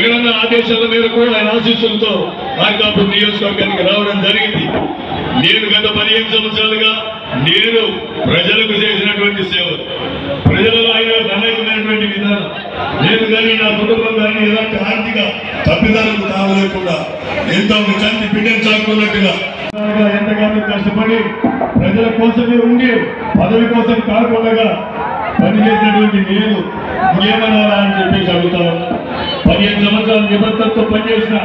జగనన్న ఆదేశాల మేరకు ఆయన ఆశీస్సులతో మార్కాపురం నియోజకవర్గానికి రావడం జరిగింది. నేను గత 15 సంవత్సరాలుగా నేను ప్రజలకు చేసినటువంటి సేవ, ప్రజలలో ఆయన నమ్మకమైనటువంటి విధానం, నేను కానీ నా కుటుంబం కానీ ఎలాంటి ఆర్థిక తప్పిదాలకు తాగలేకుండా ఎంతో చంటి బిడ్డను చాకున్నట్టుగా ఎంతగానో కష్టపడి ప్రజల కోసమే ఉండి పదవి కోసం కాకుండా పనిచేసినటువంటి నేను ఇంకేమనాలా అని చెప్పేసి అడుగుతా ఉన్నా. 15 సంవత్సరాల నిబద్ధతతో పనిచేసిన,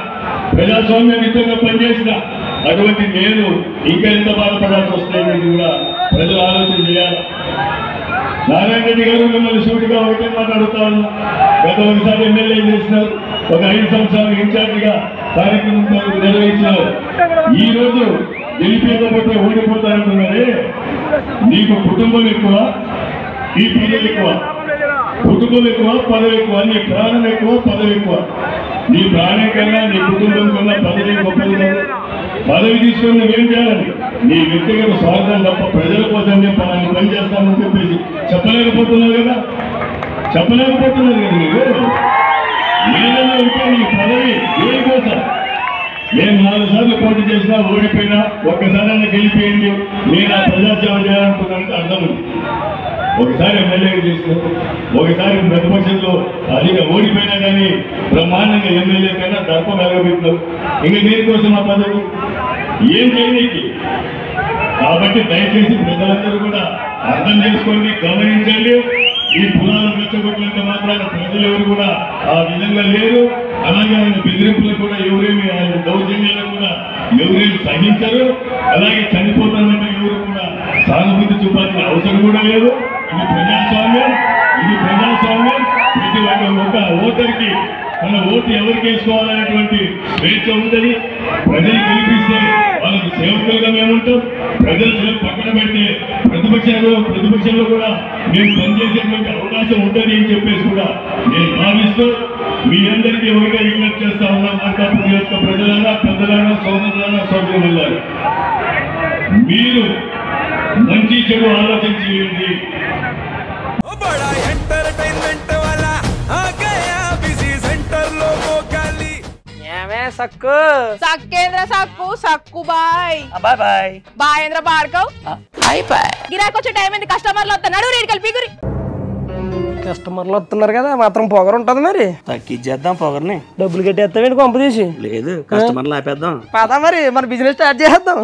ప్రజాస్వామ్యయుతంగా పనిచేసిన అటువంటి నేను ఇంకా ఎంత బాధపడాల్సి వస్తుందని కూడా ప్రజలు ఆలోచన చేయాలి. నారాయణ రెడ్డి గారు మిమ్మల్ని సూటిగా ఒకటే మాట్లాడుతా ఉన్నా. గత ఒకసారి ఎమ్మెల్యే చేసినారు, ఒక 5 సంవత్సరాలు ఇన్ఛార్జిగా కార్యక్రమం నిర్వహించినారు. ఈ రోజు గెలిపేకపోతే ఓడిపోతారంటున్నారే, నీకు కుటుంబం ఎక్కువ, ఈ పదవి ఎక్కువ, కుటుంబం ఎక్కువ పదవి ఎక్కువ, నీ ప్రాణం ఎక్కువ పదవి ఎక్కువ. నీ ప్రాణం కన్నా నీ కుటుంబం కన్నా పదవి గొప్పది కాదు. పదవి తీసుకొని నువ్వేం చేయాలని నీ వ్యక్తిగత స్వార్థం తప్ప ప్రజల కోసం నేను పని చేస్తానని చెప్పేసి చెప్పలేకపోతున్నారు కదా మీరు. ఏదైనా ఉంటే నీ పదవి దేనికోసం? నేను 4 సార్లు పోటీ చేసినా ఓడిపోయినా ఒక్కసారైనా గెలిపోయింది నేను ఆ ప్రజాసేవ చేయాలనుకున్నానంటే అర్థం ఉంది. ఒకసారి ఎమ్మెల్యేగా చేసినావు, ఒకసారి ప్రతిపక్షంలో అదిగా ఓడిపోయినా కానీ బ్రహ్మాండంగా ఎమ్మెల్యే కన్నా దర్పం వెలగబెట్టినావు. ఇంక దేనికోసం ఆ పదవి ఏం చేయనీకి? కాబట్టి దయచేసి ప్రజలందరూ కూడా అర్థం చేసుకోండి, గమనించండి. ఈ పునాదులు రెచ్చగొట్టినంత మాత్రాన ప్రజలు ఎవరు కూడా ఆ విధంగా లేరు. అలాగే ఆయన బెదిరింపులకు కూడా ఎవరేమి, ఆయన దౌర్జన్యాలకు కూడా ఎవరేమి సహించరు. అలాగే చనిపోతానంటే ఎవరు కూడా సానుభూతి చూపాల్సిన అవసరం కూడా లేదు. ఇది ప్రజాస్వామ్యం. ప్రతి ఒక్క ఓటర్కి తన ఓటు ఎవరికి వేసుకోవాలనేటువంటి స్వేచ్ఛ ఉంటుంది. ప్రజలు గెలిపిస్తే వాళ్ళకి సేవకులుగా మేము ఉంటాం. ప్రజల సేవ పక్కన పెడితే ప్రతిపక్షంలో కూడా మేము పనిచేసేటువంటి అవకాశం ఉంటుంది అని చెప్పేసి కూడా నేను భావిస్తూ మీ అందరికీ ఒకటే విజ్ఞప్తి చేస్తా ఉన్నా. మార్కాపురం నియోజక ప్రజలైనా, పెద్దలైనా, సోదరులైనా, మీరు మంచి చెడు ఆలోచన చేయండి. సక్కు సక్కేంద్ర సక్కు సక్కు బాయ్ బాయ్ బాయ్ బాయేంద్ర భార్గవ్ బాయ్ బాయ్. గిరాకి వచ్చే టైం ఏంది? కస్టమర్లు వస్తున్నాడు, రేడికల్ పీగురి. కస్టమర్లు వస్తున్నారు కదా, మాత్రం పొగరు ఉంటది. మరి తగ్గించేద్దాం పొగర్ని. డబ్బులు కట్టేస్తామేంటి కొంప తీసి? లేదు, కస్టమర్లు ఆపేద్దాం. పదా మరి మన బిజినెస్ స్టార్ట్ చేద్దాం.